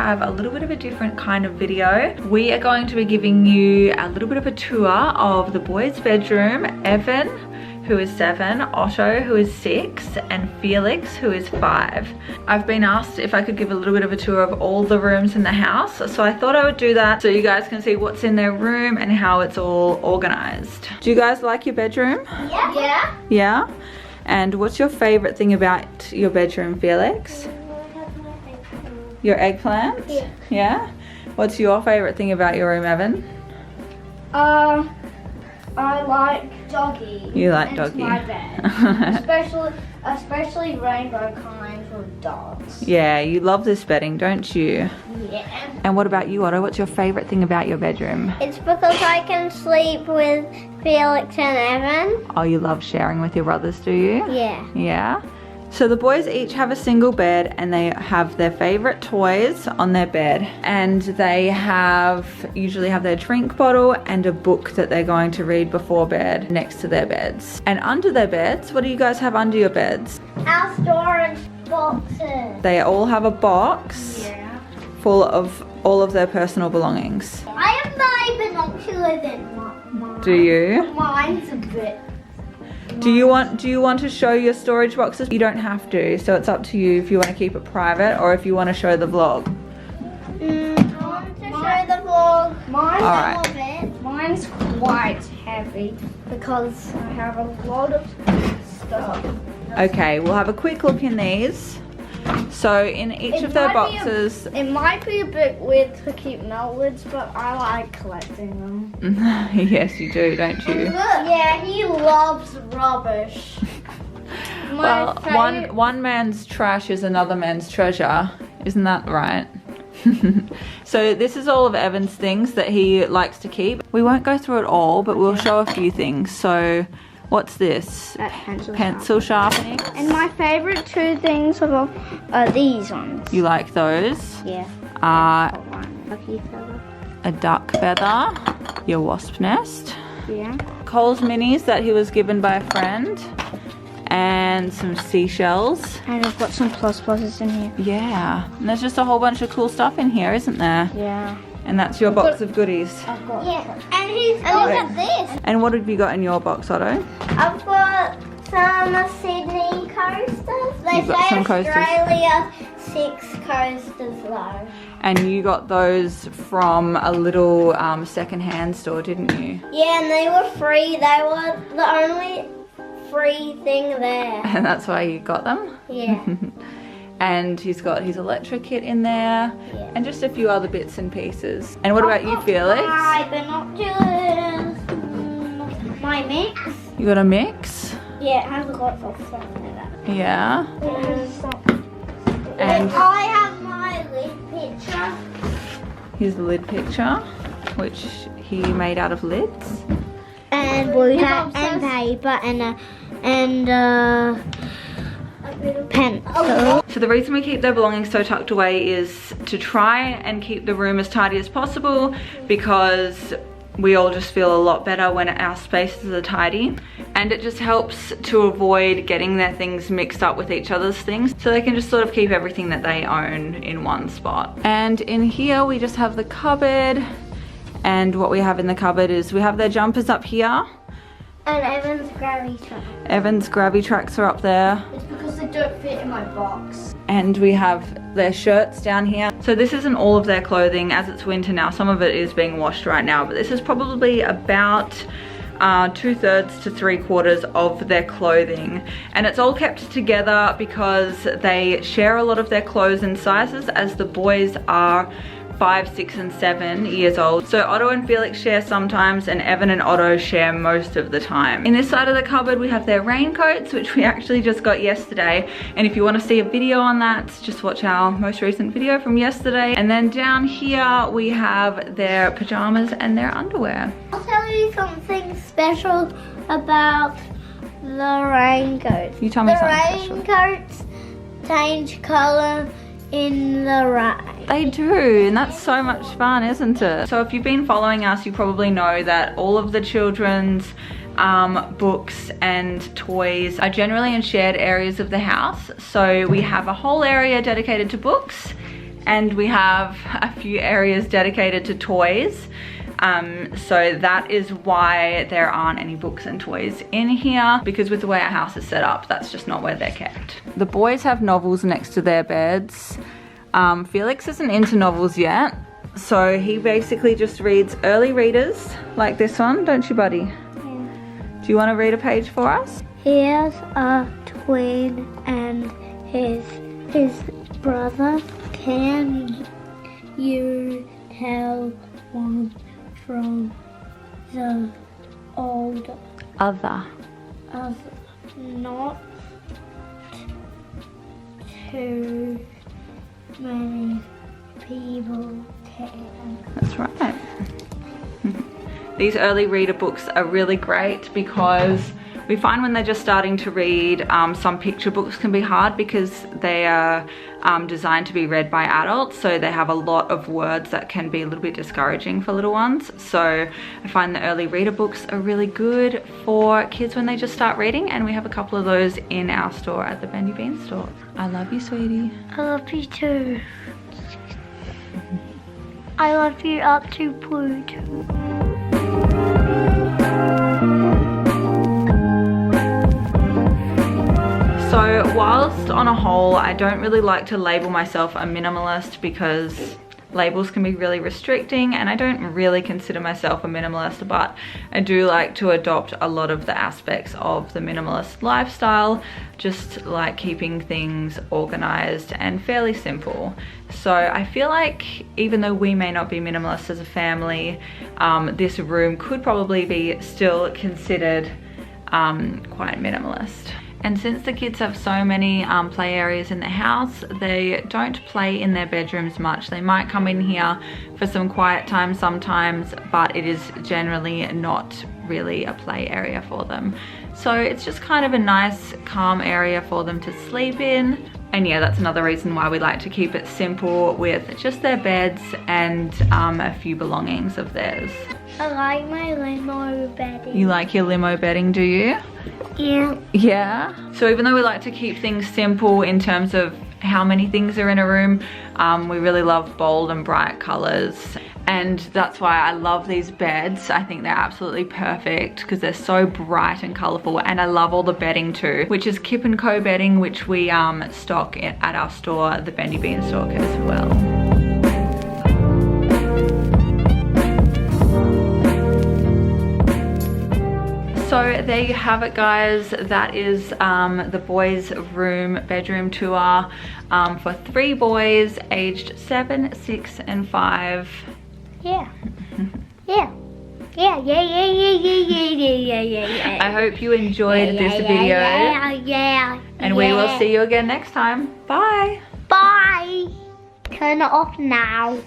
have a little bit of a different kind of video. We are going to be giving you a little bit of a tour of the boys' bedroom. Evan, who is 7, Otto, who is 6, and Felix, who is 5. I've been asked if I could give a little bit of a tour of all the rooms in the house, so I thought I would do that so you guys can see what's in their room and how it's all organized. Do you guys like your bedroom? Yeah. Yeah. Yeah? And what's your favorite thing about your bedroom, Felix? Your eggplant? Yeah. Yeah? What's your favorite thing about your room, Evan? I like doggy. You like It's doggy. my bed. especially rainbow kinds with dogs. Yeah, you love this bedding, don't you? Yeah. And what about you, Otto? What's your favorite thing about your bedroom? It's because I can sleep with Felix and Evan. Oh, you love sharing with your brothers, do you? Yeah. Yeah? So the boys each have a single bed and they have their favorite toys on their bed, and they usually have their drink bottle and a book that they're going to read before bed next to their beds. And under their beds, what do you guys have under your beds? Our storage boxes. They all have a box full of all of their personal belongings. I have my binoculars in mine. Do you? Mine's a bit. Do you want to show your storage boxes? You don't have to, so it's up to you if you want to keep it private or if you want to show the vlog. I want to show the vlog. Mine's All right. a bit. Mine's quite heavy because I have a lot of stuff. Okay, we'll have a quick look in these. So in each of their boxes... It might be a bit weird to keep meltwoods, but I like collecting them. Yes, you do, don't you? Yeah, he loves rubbish. Well, one man's trash is another man's treasure. Isn't that right? So this is all of Evan's things that he likes to keep. We won't go through it all, but we'll show a few things. So what's this? Pencil sharpening. And my favorite 2 things are these ones. You like those? Yeah. A duck feather, your wasp nest, Yeah. Cole's minis that he was given by a friend, and some seashells. And I've got some pluses in here. Yeah, and there's just a whole bunch of cool stuff in here, isn't there? Yeah. And that's your box of goodies. I've got. Yeah. And look at this. And what have you got in your box, Otto? I've got some Sydney coasters. They You've got say some coasters. Australia 6 coasters though. And you got those from a little second-hand store, didn't you? Yeah, and they were free. They were the only free thing there. And that's why you got them? Yeah. And he's got his electric kit in there, Yeah. and just a few other bits and pieces. And what about you, Felix? My binoculars. My mix. You got a mix? Yeah, it has got something in it. Yeah. It has something. And I have my lid picture. here's the lid picture, which he made out of lids. And blue tape and paper and pencil. So the reason we keep their belongings so tucked away is to try and keep the room as tidy as possible, because we all just feel a lot better when our spaces are tidy, and it just helps to avoid getting their things mixed up with each other's things, so they can just sort of keep everything that they own in one spot. And in here we just have the cupboard, and what we have in the cupboard is we have their jumpers up here. And Evan's gravity truck. Evan's grabby tracks are up there. It's because they don't fit in my box. And we have their shirts down here. So this isn't all of their clothing, as it's winter now. Some of it is being washed right now, but this is probably about 2/3 to 3/4 of their clothing. And it's all kept together because they share a lot of their clothes and sizes, as the boys are 5, 6 and 7 years old. So Otto and Felix share sometimes, and Evan and Otto share most of the time. In this side of the cupboard we have their raincoats, which we actually just got yesterday, and if you want to see a video on that, just watch our most recent video from yesterday. And then down here we have their pajamas and their underwear. I'll tell you something special about the raincoats. You tell me something special. The raincoats change colour in the rain. They do, and that's so much fun, isn't it? So if you've been following us, you probably know that all of the children's books and toys are generally in shared areas of the house. So we have a whole area dedicated to books, And we have a few areas dedicated to toys. So that is why there aren't any books and toys in here, because with the way our house is set up, that's just not where they're kept. The boys have novels next to their beds. Felix isn't into novels yet, so he basically just reads early readers like this one, don't you, buddy? Yeah. Do you want to read a page for us? Here's a twin and his brother. Can you tell one from the older? Other. Not too many people can. That's right. These early reader books are really great because we find when they're just starting to read, some picture books can be hard because they are designed to be read by adults, so they have a lot of words that can be a little bit discouraging for little ones. So I find the early reader books are really good for kids when they just start reading, and we have a couple of those in our store at the Bendy Bean store. I love you, sweetie. I love you too. I love you up to blue too. So whilst on a whole, I don't really like to label myself a minimalist because labels can be really restricting, and I don't really consider myself a minimalist, but I do like to adopt a lot of the aspects of the minimalist lifestyle, just like keeping things organized and fairly simple. So I feel like even though we may not be minimalist as a family, this room could probably be still considered quite minimalist. And since the kids have so many play areas in the house, they don't play in their bedrooms much. They might come in here for some quiet time sometimes, but it is generally not really a play area for them. So it's just kind of a nice calm area for them to sleep in. And yeah, that's another reason why we like to keep it simple with just their beds and a few belongings of theirs. I like my limo bedding. You like your limo bedding, do you? Yeah. Yeah. So even though we like to keep things simple in terms of how many things are in a room, we really love bold and bright colors. And that's why I love these beds. I think they're absolutely perfect because they're so bright and colorful, and I love all the bedding too, which is Kip Co Bedding, which we stock at our store, the Bendy Bean store as well. So there you have it, guys. That is the boys' bedroom tour for 3 boys aged 7, 6 and 5. Yeah. Yeah. Yeah. I hope you enjoyed this video. Yeah. And we will see you again next time. Bye. Bye. Turn it off now.